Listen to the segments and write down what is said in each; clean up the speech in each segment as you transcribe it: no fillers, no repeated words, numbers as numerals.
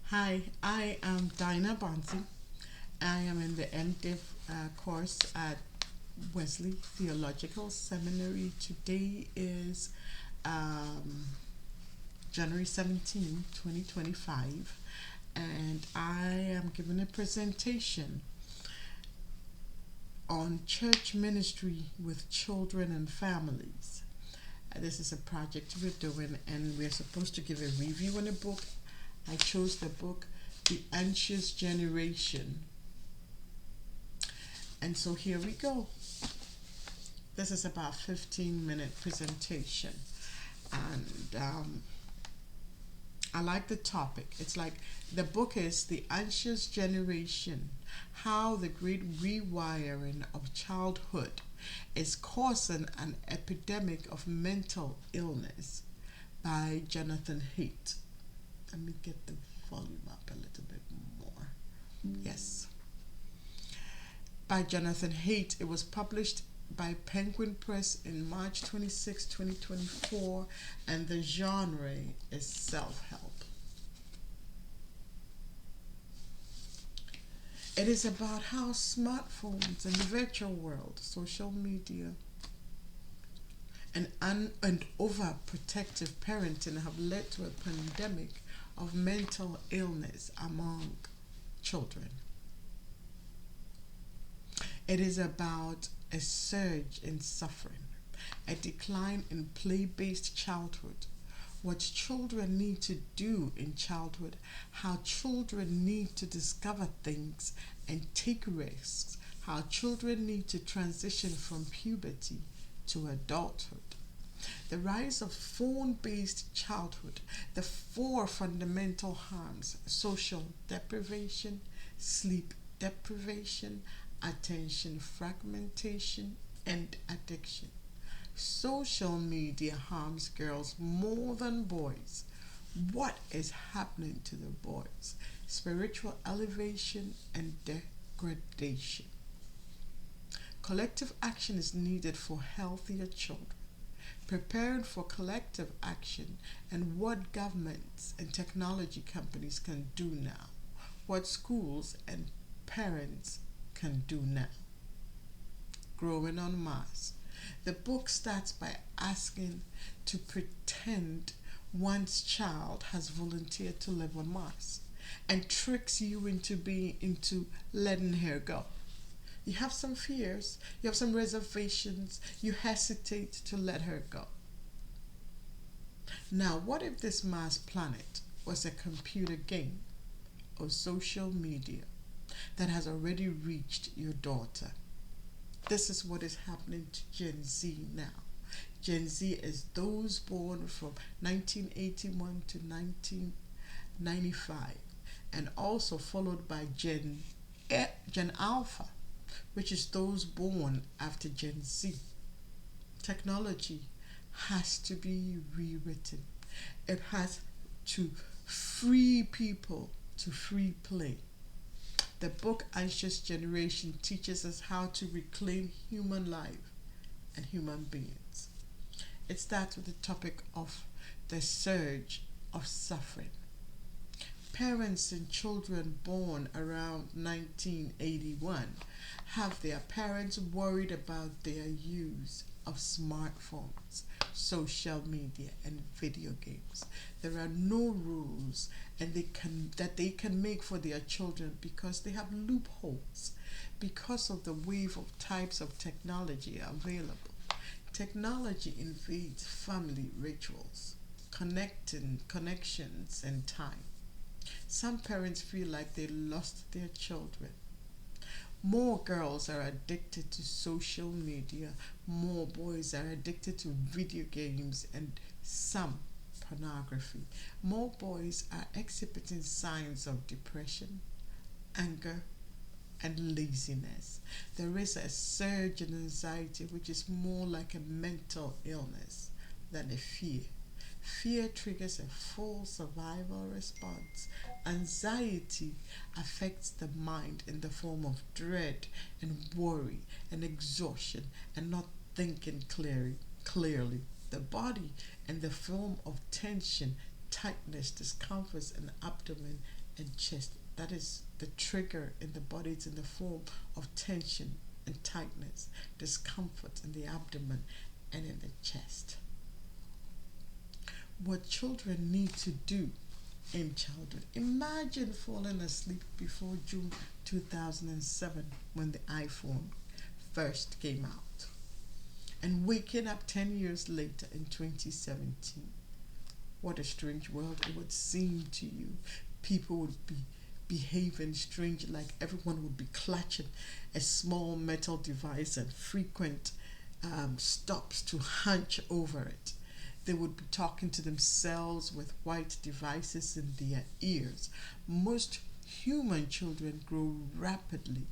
Hi, I am Dinah Bonsi. I am in the MDiv course at Wesley Theological Seminary. Today is um, January 17, 2025, and I am giving a presentation on church ministry with children and families. This is a project we're doing, and we're supposed to give a review on a book. I chose the book, The Anxious Generation. And so here we go. This is about 15-minute presentation. And I like the topic. It's like the book is The Anxious Generation, How the Great Rewiring of Childhood is Causing an Epidemic of Mental Illness by Jonathan Haidt. Let me get the volume up a little bit more. Yes. By Jonathan Haidt. It was published by Penguin Press in March 26, 2024, and the genre is self-help. It is about how smartphones and the virtual world, social media, and overprotective parenting have led to a pandemic of mental illness among children. It is about a surge in suffering, a decline in play-based childhood, what children need to do in childhood, how children need to discover things and take risks, how children need to transition from puberty to adulthood. The rise of phone-based childhood, the four fundamental harms: social deprivation, sleep deprivation, attention fragmentation, and addiction. Social media harms girls more than boys. What is happening to the boys? Spiritual elevation and degradation. Collective action is needed for healthier children. Preparing for collective action and what governments and technology companies can do now. What schools and parents can do now. Growing on Mars. The book starts by asking to pretend one's child has volunteered to live on Mars and tricks you into letting her go. You have some fears, you have some reservations, you hesitate to let her go. Now, what if this Mars planet was a computer game or social media that has already reached your daughter? This is what is happening to Gen Z now. Gen Z is those born from 1981 to 1995, and also followed by Gen Alpha, which is those born after Gen Z. Technology has to be rewritten. It has to free people to free play. The book Anxious Generation teaches us how to reclaim human life and human beings. It starts with the topic of the surge of suffering. Parents and children born around 1981 have their parents worried about their use of smartphones, social media, and video games. There are no rules that they can make for their children because they have loopholes because of the wave of types of technology available. Technology invades family rituals, connections, and time. Some parents feel like they lost their children. More girls are addicted to social media, more boys are addicted to video games and some pornography. More boys are exhibiting signs of depression, anger, and laziness. There is a surge in anxiety, which is more like a mental illness than a fear. Fear triggers a full survival response. Anxiety affects the mind in the form of dread and worry and exhaustion and not thinking clearly. The body in the form of tension, tightness, discomfort in the abdomen and chest. That is the trigger in the body. It's in the form of tension and tightness, discomfort in the abdomen and in the chest. What children need to do in childhood. Imagine falling asleep before June 2007 when the iPhone first came out, and waking up 10 years later in 2017. What a strange world it would seem to you. People would be behaving strange, like everyone would be clutching a small metal device and frequent stops to hunch over it. They would be talking to themselves with white devices in their ears. Most human children grow rapidly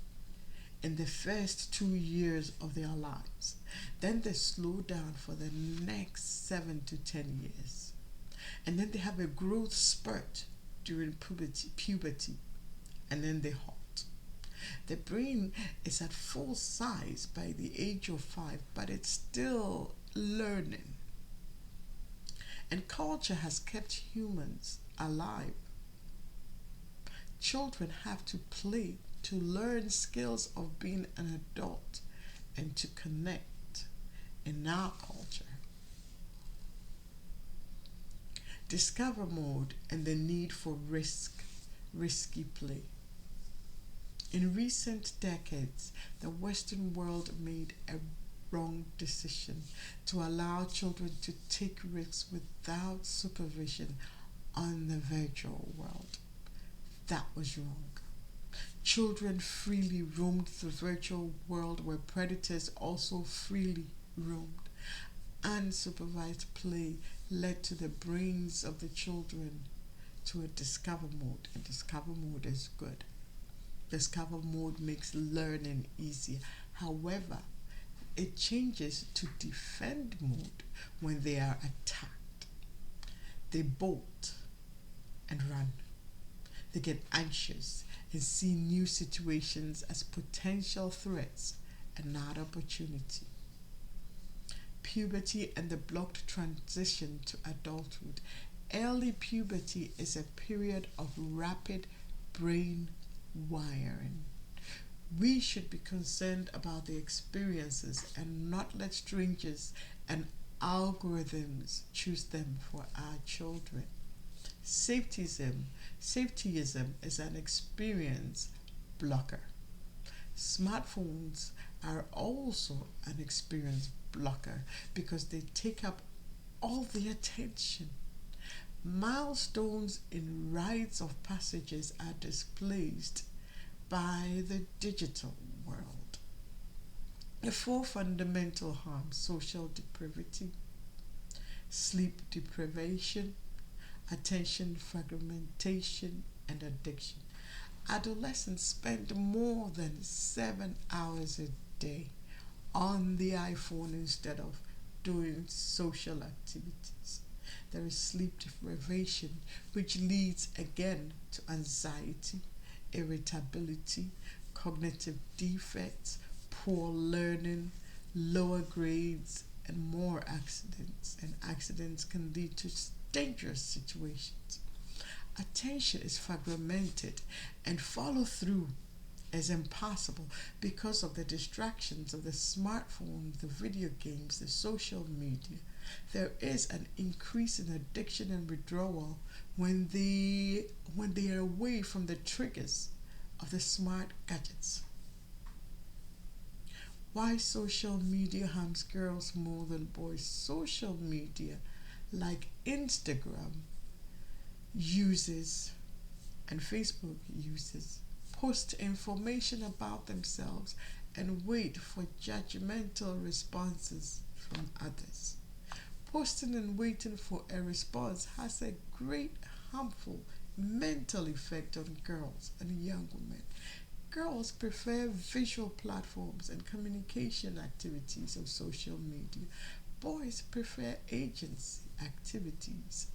in the first 2 years of their lives. Then they slow down for the next 7 to 10 years. And then they have a growth spurt during puberty, and then they halt. The brain is at full size by the age of 5, but it's still learning. And culture has kept humans alive. Children have to play to learn skills of being an adult and to connect in our culture. Discover mode and the need for risky play. In recent decades, the Western world made a wrong decision to allow children to take risks without supervision on the virtual world. That was wrong. Children freely roamed the virtual world where predators also freely roamed. Unsupervised play led to the brains of the children to a discover mode, and discover mode is good. Discover mode makes learning easier. However, it changes to defend mode when they are attacked. They bolt and run. They get anxious and see new situations as potential threats and not opportunity. Puberty and the blocked transition to adulthood. Early puberty is a period of rapid brain wiring. We should be concerned about the experiences and not let strangers and algorithms choose them for our children. Safetyism is an experience blocker. Smartphones are also an experience blocker because they take up all the attention. Milestones in rites of passages are displaced by the digital world. The 4 fundamental harms: social depravity, sleep deprivation, attention fragmentation, and addiction. Adolescents spend more than 7 hours a day on the iPhone instead of doing social activities. There is sleep deprivation, which leads again to anxiety, irritability, cognitive defects, poor learning, lower grades, and more accidents. And accidents can lead to dangerous situations. Attention is fragmented and follow through is impossible because of the distractions of the smartphone, the video games, the social media. There is an increase in addiction and withdrawal when they are away from the triggers of the smart gadgets. Why social media harms girls more than boys? Social media, like Instagram, uses and Facebook uses, post information about themselves and wait for judgmental responses from others. Posting and waiting for a response has a great harmful mental effect on girls and young women. Girls prefer visual platforms and communication activities of social media. Boys prefer agency activities.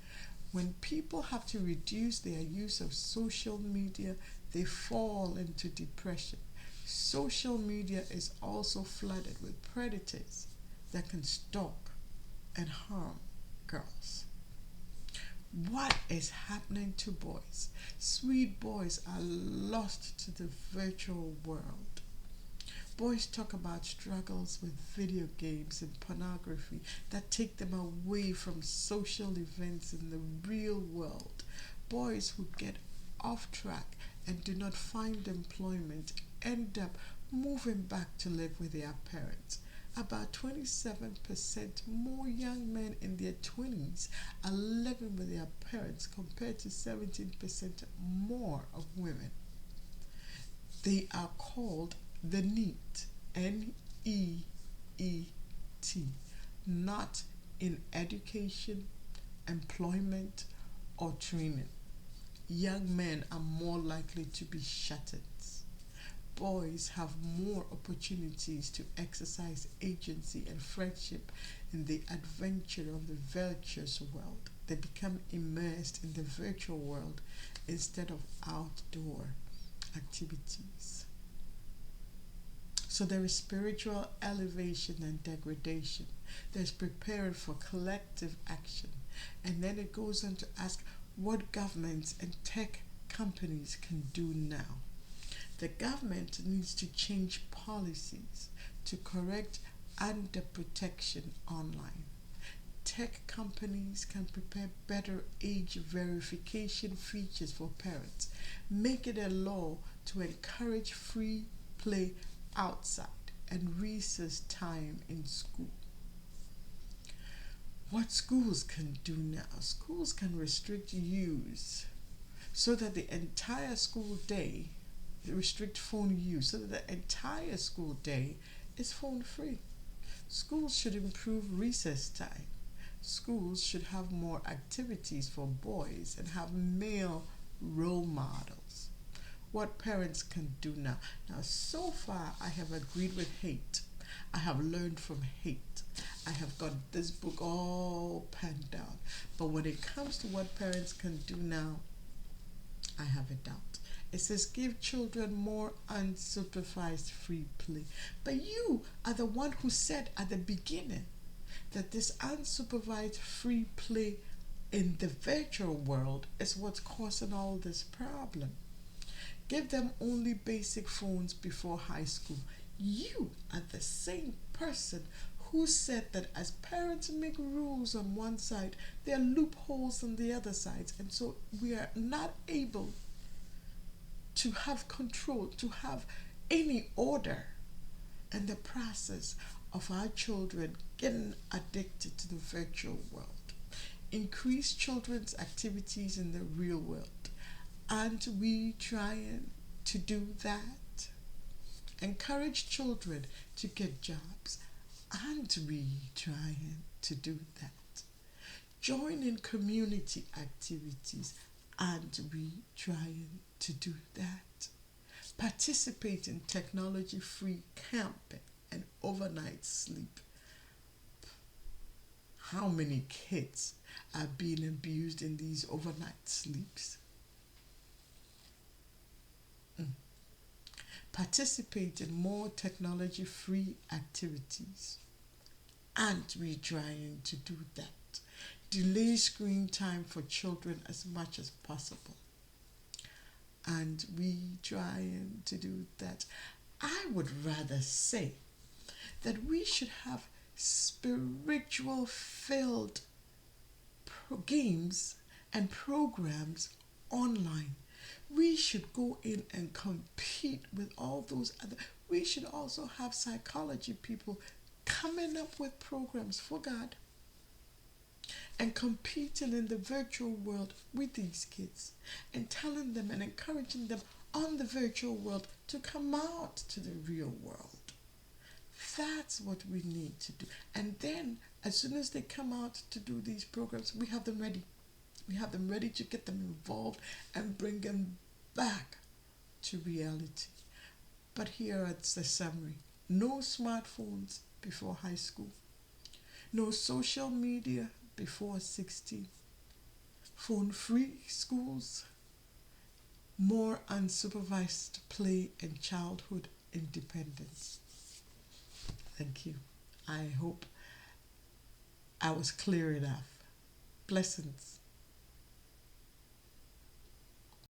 When people have to reduce their use of social media, they fall into depression. Social media is also flooded with predators that can stalk and harm girls. What is happening to boys? Sweet boys are lost to the virtual world. Boys talk about struggles with video games and pornography that take them away from social events in the real world. Boys who get off track and do not find employment end up moving back to live with their parents. About 27% more young men in their 20s are living with their parents compared to 17% more of women. They are called the NEET, NEET, not in education, employment, or training. Young men are more likely to be shut-ins. Boys have more opportunities to exercise agency and friendship in the adventure of the virtuous world. They become immersed in the virtual world instead of outdoor activities. So there is spiritual elevation and degradation. There's preparing for collective action. And then it goes on to ask what governments and tech companies can do now. The government needs to change policies to correct underprotection online. Tech companies can prepare better age verification features for parents. Make it a law to encourage free play outside and recess time in school. What schools can do now? Schools can restrict use so that the entire school day, restrict phone use so that the entire school day is phone free. Schools should improve recess time. Schools should have more activities for boys and have male role models. What parents can do now. Now, so far, I have agreed with Haidt. I have learned from Haidt. I have got this book all penned down. But when it comes to what parents can do now, I have a doubt. It says give children more unsupervised free play. But you are the one who said at the beginning that this unsupervised free play in the virtual world is what's causing all this problem. Give them only basic phones before high school. You are the same person who said that as parents make rules on one side, there are loopholes on the other side. And so we are not able to have control, to have any order in the process of our children getting addicted to the virtual world. Increase children's activities in the real world. Aren't we trying to do that? Encourage children to get jobs. Aren't we trying to do that? Join in community activities. Aren't we trying to do that? Participate in technology-free camping and overnight sleep. How many kids are being abused in these overnight sleeps? Participate in more technology-free activities. Aren't we trying to do that? Delay screen time for children as much as possible. And we trying to do that. I would rather say that we should have spiritual filled games and programs online. We should go in and compete with all those other. We should also have psychology people coming up with programs for God and competing in the virtual world with these kids and telling them and encouraging them on the virtual world to come out to the real world. That's what we need to do. And then as soon as they come out to do these programs, we have them ready. We have them ready to get them involved and bring them back to reality. But here is the summary. No smartphones before high school. No social media before 16. Phone-free schools. More unsupervised play and childhood independence. Thank you. I hope I was clear enough. Blessings.